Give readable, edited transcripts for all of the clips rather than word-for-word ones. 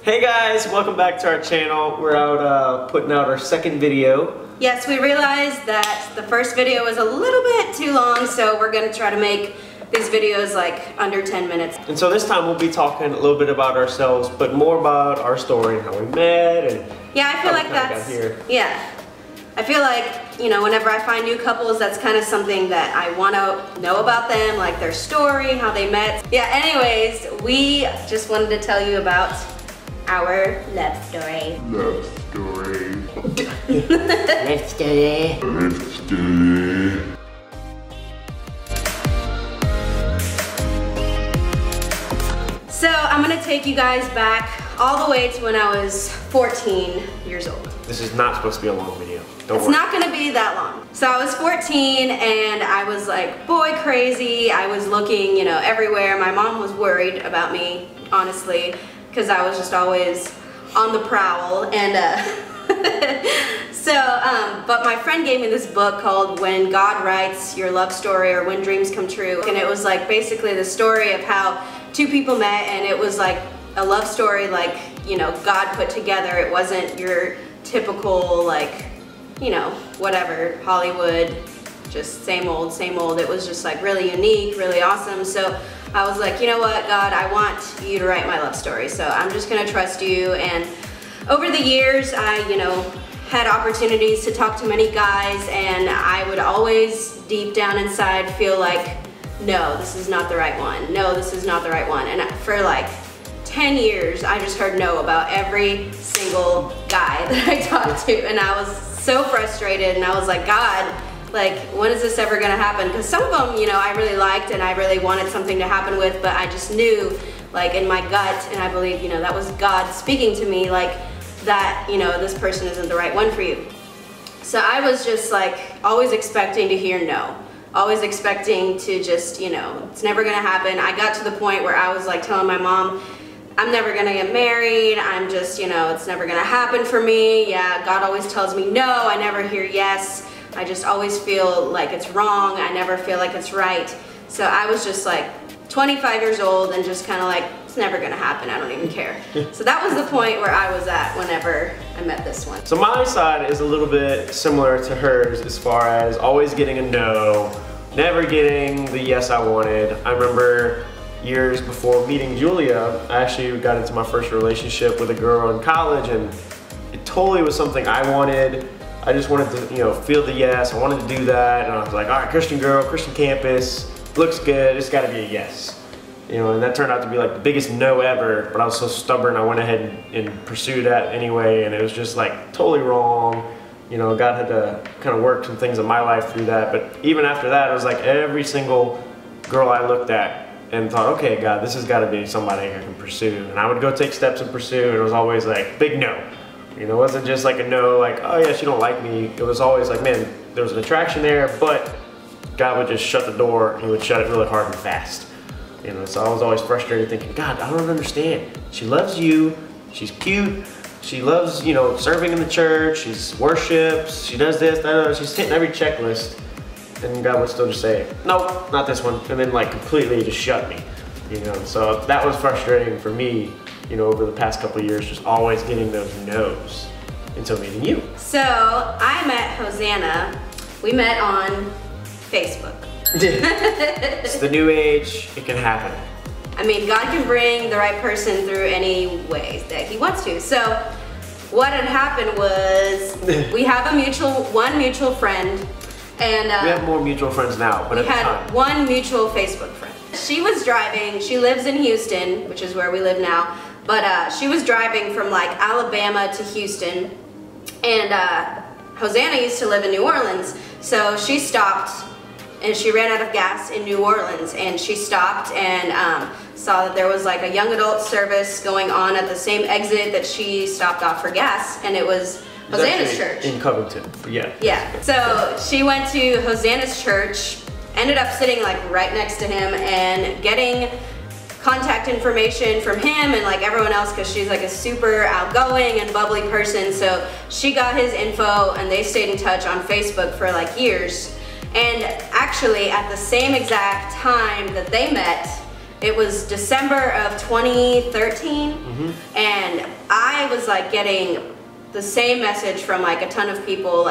Hey guys, welcome back to our channel. We're out putting out our second video. Yes, we realized that the first video was a little bit too long, so we're gonna try to make these videos like under 10 minutes. And so this time we'll be talking a little bit about ourselves, but more about our story and how we met and yeah, I feel like that's yeah. I feel like, you know, whenever I find new couples, that's kind of something that I want to know about them, like their story, how they met. Yeah, anyways, we just wanted to tell you about our love story. Love story. Love story. Love story. So I'm gonna take you guys back all the way to when I was 14 years old. This is not supposed to be a long video. Don't worry. It's not gonna be that long. So I was 14 and I was like boy crazy. I was looking, you know, everywhere. My mom was worried about me, honestly, because I was just always on the prowl. And but my friend gave me this book called When God Writes Your Love Story, or When Dreams Come True. And it was like basically the story of how two people met, and it was like a love story like, you know, God put together. It wasn't your typical, like, you know, whatever, Hollywood, just same old, same old. It was just like really unique, really awesome. So I was like, you know what, God, I want you to write my love story. So I'm just gonna trust you. And over the years, I, you know, had opportunities to talk to many guys, and I would always deep down inside feel like, no, this is not the right one. No, this is not the right one. And for like 10 years, I just heard no about every single guy that I talked to. And I was so frustrated, and I was like, God, like, when is this ever gonna happen? Because some of them, you know, I really liked and I really wanted something to happen with, but I just knew, like, in my gut, and I believe, you know, that was God speaking to me, like, that, you know, this person isn't the right one for you. So I was just like always expecting to hear no. Always expecting to just, you know, it's never gonna happen. I got to the point where I was like telling my mom, I'm never gonna get married. I'm just, you know, it's never gonna happen for me. Yeah, God always tells me no. I never hear yes. I just always feel like it's wrong. I never feel like it's right. So I was just like 25 years old and just kind of like, it's never gonna happen. I don't even care. So that was the point where I was at whenever I met this one. So my side is a little bit similar to hers as far as always getting a no, never getting the yes I wanted. I remember years before meeting Julia, I actually got into my first relationship with a girl in college, and it totally was something I wanted. I just wanted to, you know, feel the yes. I wanted to do that, and I was like, all right, Christian girl, Christian campus, looks good, it's gotta be a yes. You know, and that turned out to be like the biggest no ever, but I was so stubborn, I went ahead and pursued that anyway, and it was just like totally wrong. You know, God had to kind of work some things in my life through that, but even after that, it was like every single girl I looked at and thought, okay, God, this has gotta be somebody I can pursue. And I would go take steps and pursue, and it was always like, big no. You know, it wasn't just like a no, like, oh yeah, she don't like me. It was always like, man, there was an attraction there, but God would just shut the door, and he would shut it really hard and fast. You know, so I was always frustrated thinking, God, I don't understand. She loves you, she's cute, she loves, you know, serving in the church, she's worships, she does this, that, she's hitting every checklist. And God would still just say, nope, not this one. And then like completely just shut me, you know. So that was frustrating for me, you know, over the past couple of years, just always getting those no's until meeting you. So I met Hozana, we met on Facebook. It's the new age, it can happen. I mean, God can bring the right person through any ways that he wants to. So what had happened was we have one mutual friend, and we have more mutual friends now, but we had one mutual Facebook friend. She was driving, she lives in Houston, which is where we live now, but she was driving from like Alabama to Houston, and Hozana used to live in New Orleans, so she stopped and she ran out of gas in New Orleans, and she stopped and saw that there was like a young adult service going on at the same exit that she stopped off for gas, and it was Hozana's church. In Covington, yeah. Yeah, so she went to Hozana's church, ended up sitting like right next to him and getting contact information from him and like everyone else, because she's like a super outgoing and bubbly person. So she got his info and they stayed in touch on Facebook for like years. And actually at the same exact time that they met, it was December of 2013, and was like getting the same message from like a ton of people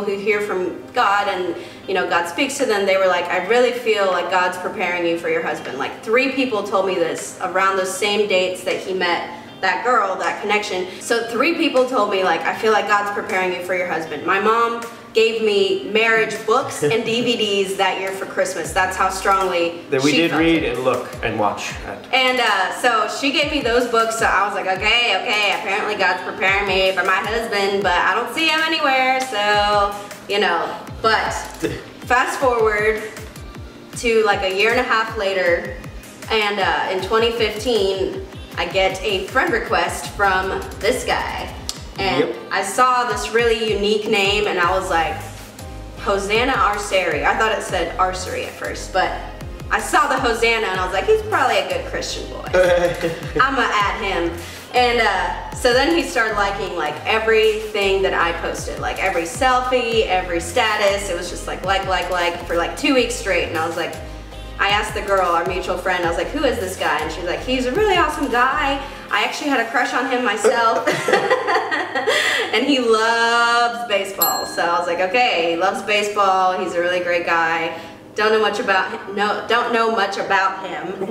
who hear from God, and you know, God speaks to them. They were like, I really feel like God's preparing you for your husband. Like 3 people told me this around those same dates that he met that girl, that connection. So 3 people told me like, I feel like God's preparing you for your husband. My mom gave me marriage books and DVDs that year for Christmas. That's how strongly that we did read it. and look and watch at. And so she gave me those books, so I was like, okay, apparently God's preparing me for my husband, but I don't see him anywhere, so, you know. But fast forward to like a year and a half later, and in 2015, I get a friend request from this guy. And I saw this really unique name, and I was like, Hozana Arceris. I thought it said Arcery at first, but I saw the Hozana, and I was like, he's probably a good Christian boy. I'm gonna add him. And so then he started liking like everything that I posted, like every selfie, every status. It was just like for like 2 weeks straight. And I was like, I asked the girl, our mutual friend, I was like, who is this guy? And she's like, he's a really awesome guy. I actually had a crush on him myself. And he loves baseball. So I was like, okay, he loves baseball. He's a really great guy. Don't know much about him. No, don't know much about him.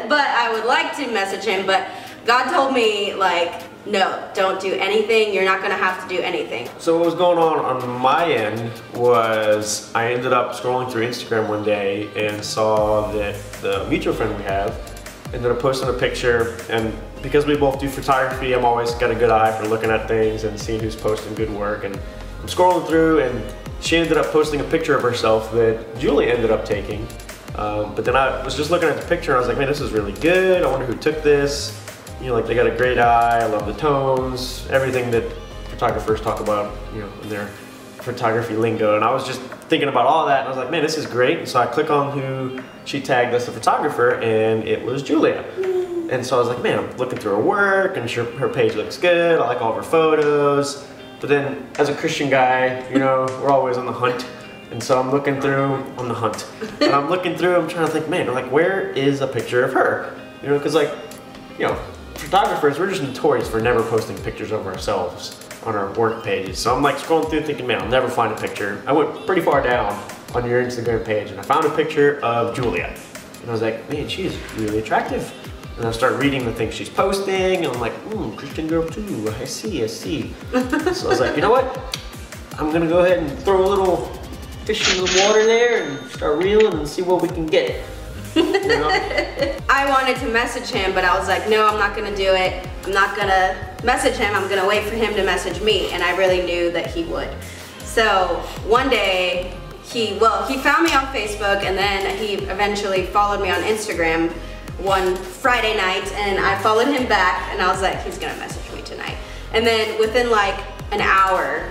But I would like to message him. But God told me, like, no, don't do anything. You're not gonna have to do anything. So what was going on my end was I ended up scrolling through Instagram one day and saw that the mutual friend we have ended up posting a picture, and because we both do photography, I'm always got a good eye for looking at things and seeing who's posting good work, and I'm scrolling through and she ended up posting a picture of herself that Julie ended up taking. But then I was just looking at the picture and I was like, man, this is really good. I wonder who took this. You know, like they got a great eye, I love the tones, everything that photographers talk about, you know, in their photography lingo. And I was just thinking about all that and I was like, man, this is great. And so I click on who she tagged as the photographer, and it was Julia. And so I was like, man, I'm looking through her work and her page looks good. I like all of her photos. But then as a Christian guy, you know, we're always on the hunt. And so I'm looking through, on the hunt. And I'm looking through, I'm trying to think, man, like where is a picture of her? You know, because like, you know, photographers, we're just notorious for never posting pictures of ourselves on our work pages. So I'm like scrolling through thinking, man, I'll never find a picture. I went pretty far down on your Instagram page and I found a picture of Julia. And I was like, man, she's really attractive. And I start reading the things she's posting and I'm like, Christian girl too, I see. So I was like, you know what? I'm gonna go ahead and throw a little fish in the water there and start reeling and see what we can get. You know? I wanted to message him, but I was like, no, I'm not gonna do it. I'm not gonna message him, I'm gonna wait for him to message me, and I really knew that he would. So one day, he found me on Facebook, and then he eventually followed me on Instagram one Friday night, and I followed him back, and I was like, he's gonna message me tonight. And then within like an hour,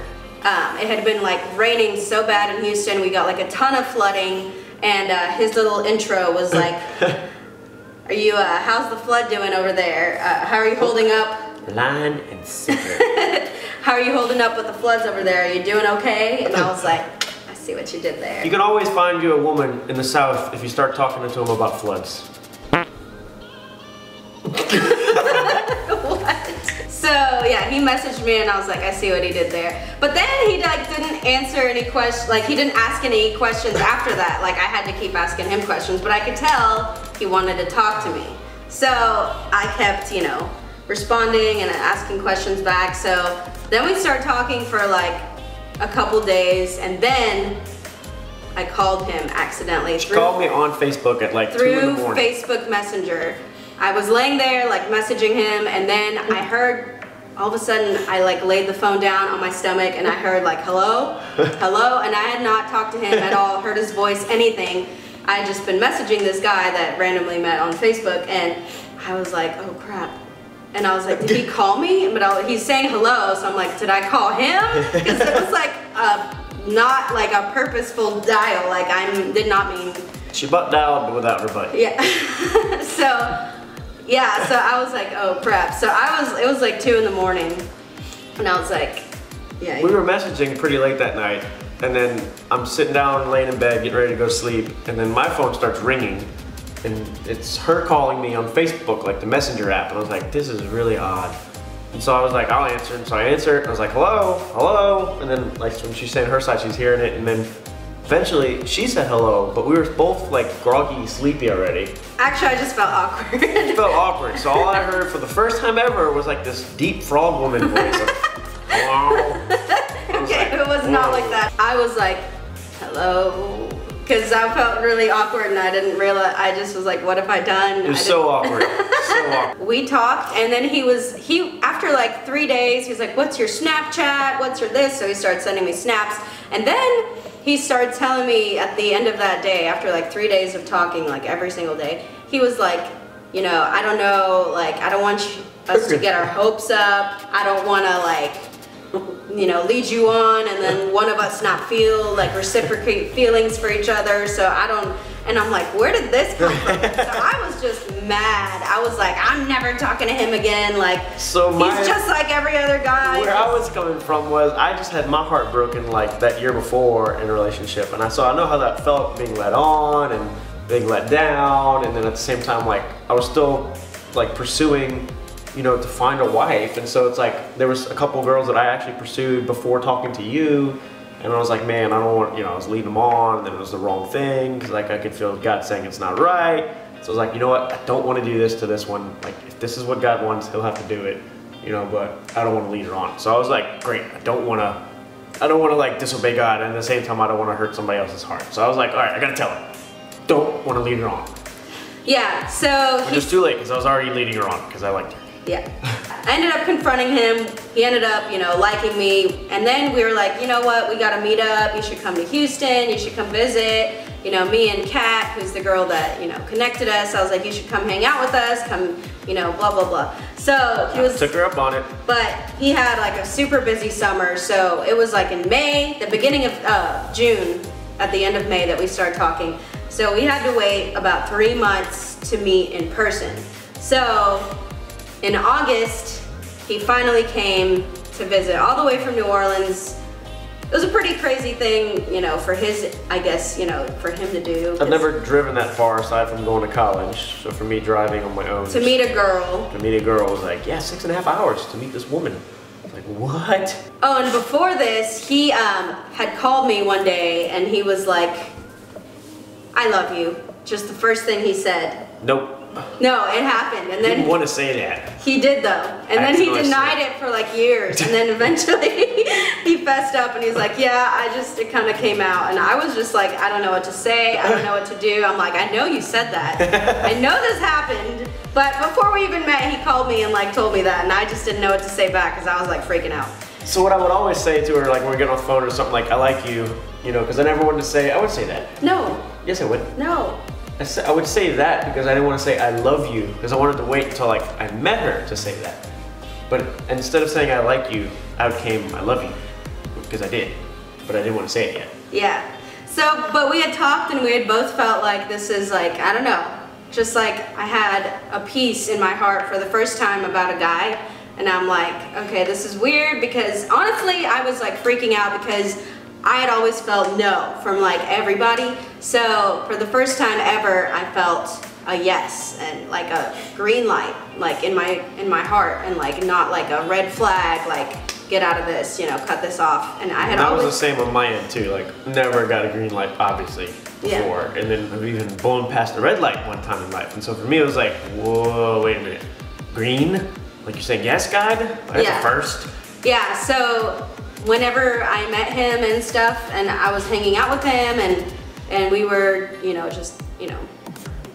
it had been like raining so bad in Houston, we got like a ton of flooding, and his little intro was like, are you, how's the flood doing over there? How are you holding up? Line and sinker. How are you holding up with the floods over there? Are you doing okay? And I was like, I see what you did there. You can always find you a woman in the South if you start talking to them about floods. What? So yeah, he messaged me and I was like, I see what he did there. But then he like didn't answer any questions, like he didn't ask any questions after that. Like I had to keep asking him questions, but I could tell he wanted to talk to me. So I kept, you know, responding and asking questions back. So then we started talking for like a couple days, and then I called him accidentally. She called me on Facebook at like 2 in the morning. Through Facebook Messenger. I was laying there like messaging him, and then I heard, all of a sudden I like laid the phone down on my stomach and I heard like, hello, hello, and I had not talked to him at all, heard his voice, anything. I had just been messaging this guy that randomly met on Facebook, and I was like, oh crap. And I was like, did he call me? But he's saying hello, so I'm like, did I call him? Because it was like not like a purposeful dial, like I did not mean. She butt dialed without her butt. Yeah. Yeah, so I was like, oh crap. So it was like 2 in the morning, and I was like, yeah. We were messaging pretty late that night, and then I'm sitting down, laying in bed, getting ready to go sleep, and then my phone starts ringing, and it's her calling me on Facebook, like the Messenger app, and I was like, this is really odd. And so I was like, I'll answer. And so I answered, and I was like, hello, hello. And then like when she's saying her side, she's hearing it. And then eventually she said hello, but we were both like groggy, sleepy already. Actually, I just felt awkward. It felt awkward. So all I heard for the first time ever was like this deep frog woman voice. Like, hello. Okay, it was not like that. I was like, hello. Because I felt really awkward and I didn't realize, I just was like, what have I done? It was so awkward, so awkward. We talked and then after like 3 days, he was like, what's your Snapchat? What's your this? So he started sending me snaps. And then he started telling me at the end of that day, after like 3 days of talking, like every single day, he was like, you know, I don't know, like, I don't want us to get our hopes up. I don't want to like, you know, lead you on and then one of us not feel like reciprocate feelings for each other. So I don't, and I'm like, where did this come from? So I was just mad. I was like, I'm never talking to him again. Like, so he's just like every other guy. Where I was coming from was I just had my heart broken like that year before in a relationship. And so I know how that felt, being led on and being let down. And then at the same time, like I was still like pursuing, you know, to find a wife. And so it's like, there was a couple of girls that I actually pursued before talking to you. And I was like, man, I don't want, you know, I was leading them on and then it was the wrong thing. Cause like I could feel God saying it's not right. So I was like, you know what? I don't want to do this to this one. Like if this is what God wants, he'll have to do it, you know, but I don't want to lead her on. So I was like, great. I don't want to like disobey God. And at the same time, I don't want to hurt somebody else's heart. So I was like, all right, I got to tell her. Don't want to lead her on. Yeah. So Which is too late because I was already leading her on because I liked her. Yeah. I ended up confronting him. He ended up, you know, liking me. And then we were like, you know what? We got to meet up. You should come to Houston. You should come visit. You know, me and Kat, who's the girl that, you know, connected us. I was like, you should come hang out with us. Come, you know, blah, blah, blah. So he was... Took her up on it. But he had like a super busy summer. So it was like in May, the beginning of June, at the end of May that we started talking. So we had to wait about 3 months to meet in person. So... in August, he finally came to visit all the way from New Orleans. It was a pretty crazy thing, you know, for his, I guess, you know, for him to do. I've never driven that far aside from going to college. So for me, driving on my own. To meet a girl. To meet a girl was like, yeah, 6.5 hours to meet this woman. I was like, what? Oh, and before this, he had called me one day and he was like, I love you. Just the first thing he said. Nope. No, it happened, and then He didn't want to say that. He did though, and then he denied it for like years, and then eventually he fessed up and he's like, yeah, it kind of came out, and I was just like, I don't know what to say, I don't know what to do. I'm like, I know you said that, I know this happened, but before we even met, he called me and like told me that, and I just didn't know what to say back because I was like freaking out. So what I would always say to her, like when we get on the phone or something, like, I like you, you know, because I never wanted to say, I would say that. No. Yes, I would. No. I would say that because I didn't want to say I love you because I wanted to wait until like I met her to say that. But instead of saying I like you, out came I love you because I did, but I didn't want to say it yet. Yeah. So, but we had talked and we had both felt like this is like, I don't know, just like I had a peace in my heart for the first time about a guy, and I'm like, okay, this is weird because honestly I was like freaking out because I had always felt no from like everybody. So for the first time ever, I felt a yes and like a green light, like in my heart, and like not like a red flag, like get out of this, you know, cut this off. And I had that always... was the same on my end too. Like never got a green light, obviously, before, yeah. And then I've even blown past the red light one time in life. And so for me, it was like, whoa, wait a minute, green? Like you're saying yes, God? That's yeah. a first. Yeah. So whenever I met him and stuff, and I was hanging out with him, and we were, you know, just, you know,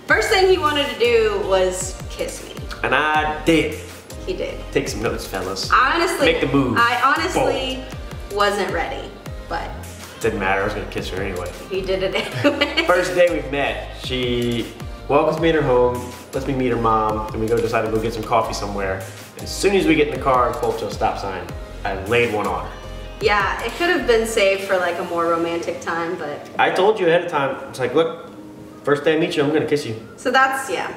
first thing he wanted to do was kiss me. And I did. He did. Take some notes, fellas. Honestly, make the move. I honestly wasn't ready, but didn't matter. I was gonna kiss her anyway. He did it anyway. First day we met, she welcomes me in her home, lets me meet her mom, and we decide to go get some coffee somewhere. And as soon as we get in the car and pull up to a stop sign, I laid one on her. Yeah, it could have been saved for like a more romantic time, but... I told you ahead of time, it's like, look, first day I meet you, I'm gonna kiss you. So that's, yeah.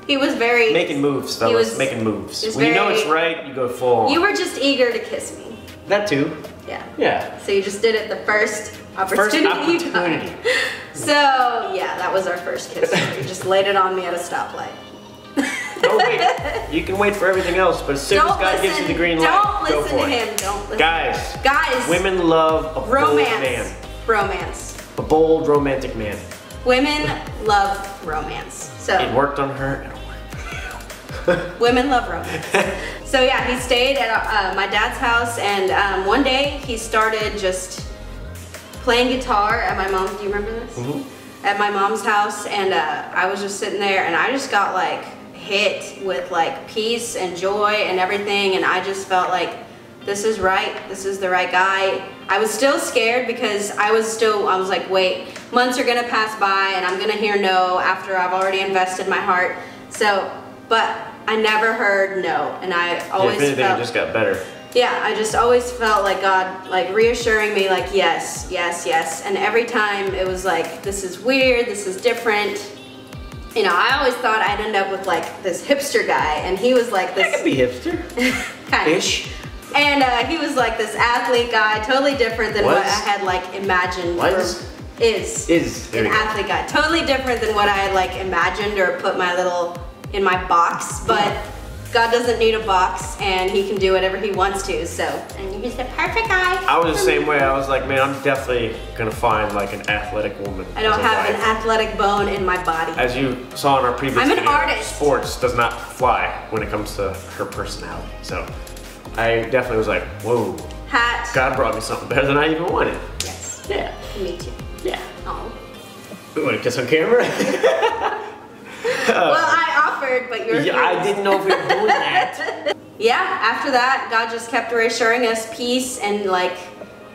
He was very... Making moves, fellas, making moves. When you know it's right, you go full on. You were just eger to kiss me. That too. Yeah. Yeah. So you just did it the first opportunity you got. So, yeah, that was our first kiss. You just laid it on me at a stoplight. Don't wait. You can wait for everything else, but as soon as God gives you the green light, go for it. Don't listen to him. Don't listen. Guys, women love a bold man. Romance. A bold, romantic man. Women love romance. So it worked on her, it'll work for you. Women love romance. So yeah, he stayed at my dad's house, and one day he started just playing guitar at my mom's. Do you remember this? At my mom's house, and I was just sitting there, and I just got like hit with like peace and joy and everything, and I just felt like this is right. This is the right guy. I was still scared because I was like, wait, months are gonna pass by, and I'm gonna hear no after I've already invested my heart. So, but I never heard no, and I always if anything, felt, it just got better. Yeah, I just always felt like God, like reassuring me, like yes, yes, yes. And every time it was like, this is weird, this is different. You know, I always thought I'd end up with like this hipster guy, and he was like this. I could be hipster. Kind of. Ish. And he was like this athlete guy, totally different than what I had like imagined. Is an athlete guy, totally different than what I had like imagined or put in my box. But God doesn't need a box, and he can do whatever he wants to, so. And he's the perfect guy. I was the same way. I was like, man, I'm definitely gonna find like an athletic woman. I don't have an athletic bone in my body. As you saw in our previous video, video, artist. Sports does not fly when it comes to her personality. So I definitely was like, whoa. Hat. God brought me something better than I even wanted. Yes. Yeah. Me too. Yeah. Oh. You want to kiss on camera? Well, I offered, but you're. Yeah, I didn't know if we were doing that. Yeah, after that, God just kept reassuring us peace and like,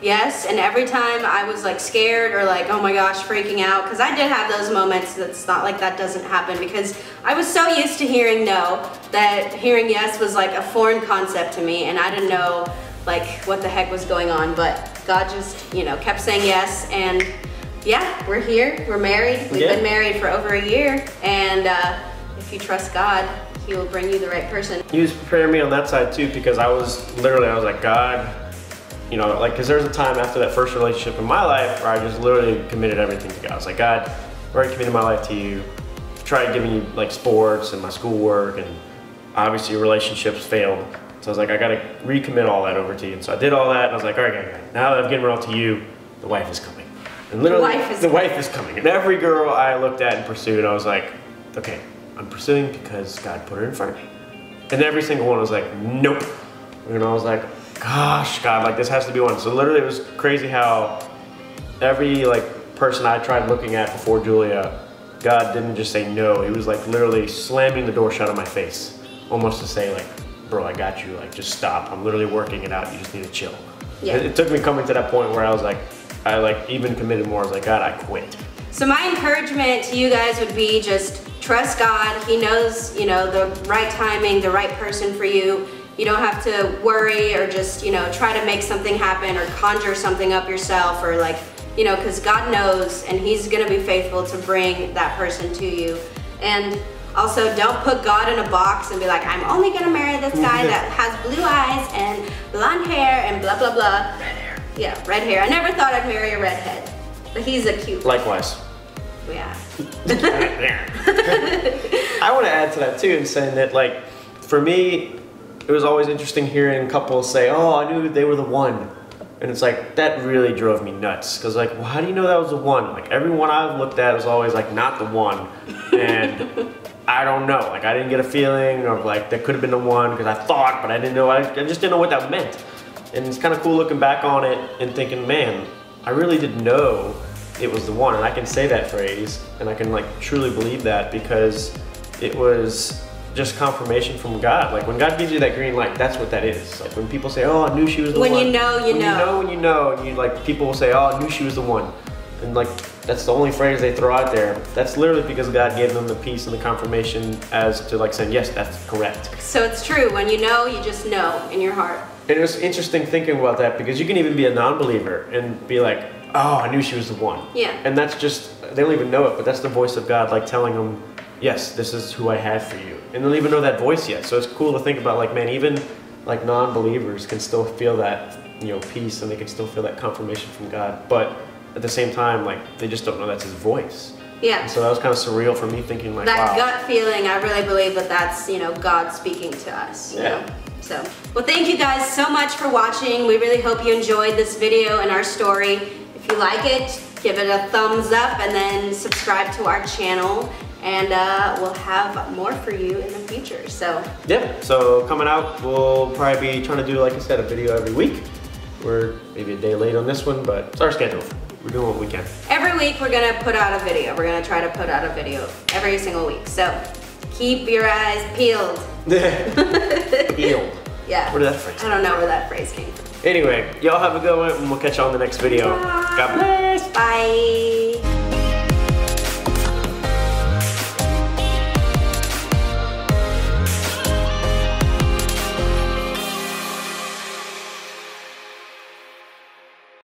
yes, and every time I was like scared or like, oh my gosh, freaking out, because I did have those moments. It's not like that doesn't happen, because I was so used to hearing no, that hearing yes was like a foreign concept to me, and I didn't know like what the heck was going on, but God just, you know, kept saying yes, and yeah, we're here, we're married, we've been married for over a year, and if you trust God, he will bring you the right person. He was preparing me on that side too, because I was like, God, you know, like, because there was a time after that first relationship in my life where I just literally committed everything to God. I was like, God, I've already committed my life to you. I've tried giving you like sports and my schoolwork, and obviously relationships failed. So I was like, I gotta recommit all that over to you. And so I did all that, and I was like, all right, God, now that I've given it all to you, the wife is coming. And literally, the wife is coming. And every girl I looked at and pursued, I was like, okay, I'm pursuing because God put her in front of me. And every single one was like, nope. And I was like, gosh, God, like this has to be one. So literally it was crazy how every like person I tried looking at before Julia, God didn't just say no. He was like literally slamming the door shut on my face. Almost to say like, bro, I got you, like just stop. I'm literally working it out, you just need to chill. Yeah. It took me coming to that point where I was like, I like even committed more. I was like, God, I quit. So my encouragement to you guys would be just trust God. He knows, you know, the right timing, the right person for you. You don't have to worry or just, you know, try to make something happen or conjure something up yourself, or like, you know, because God knows, and he's gonna be faithful to bring that person to you. And also, don't put God in a box and be like, I'm only gonna marry this guy that has blue eyes and blonde hair and blah, blah, blah. Red hair. Yeah, red hair. I never thought I'd marry a redhead, but he's a cute. Likewise. Yeah. I want to add to that too, in saying that like, for me, it was always interesting hearing couples say, oh, I knew they were the one. And it's like, that really drove me nuts. Because like, well, how do you know that was the one? Like, everyone I've looked at was always like, not the one. And I don't know. Like, I didn't get a feeling of like, that could have been the one, because I thought, but I didn't know. I just didn't know what that meant. And it's kind of cool looking back on it and thinking, man, I really didn't know it was the one. And I can say that phrase, and I can like truly believe that, because it was just confirmation from God. Like when God gives you that green light, that's what that is. Like when people say, oh, I knew she was the one. When you know, you know. When you know, and you like, people will say, oh, I knew she was the one. And like, that's the only phrase they throw out there. That's literally because God gave them the peace and the confirmation as to like saying, yes, that's correct. So it's true. When you know, you just know in your heart. And it was interesting thinking about that, because you can even be a non-believer and be like, oh, I knew she was the one. Yeah. And that's just, they don't even know it, but that's the voice of God, like telling them, yes, this is who I had for you. And they don't even know that voice yet. So it's cool to think about, like, man, even like non-believers can still feel that, you know, peace, and they can still feel that confirmation from God. But at the same time, like, they just don't know that's his voice. Yeah. So that was kind of surreal for me, thinking like, That wow. gut feeling, I really believe that that's, you know, God speaking to us. You know? So, well, thank you guys so much for watching. We really hope you enjoyed this video and our story. If you like it, give it a thumbs up and then subscribe to our channel. And we'll have more for you in the future. So yeah, so coming out, we'll probably be trying to do, like I said, a video every week. We're maybe a day late on this one, but it's our schedule. We're doing what we can. Every week we're gonna put out a video. We're gonna try to put out a video every single week. So keep your eyes peeled. Peeled. Yeah. Where did that phrase I don't know where that phrase came from. Anyway, y'all have a good one, and we'll catch you on the next video. God bless. Bye.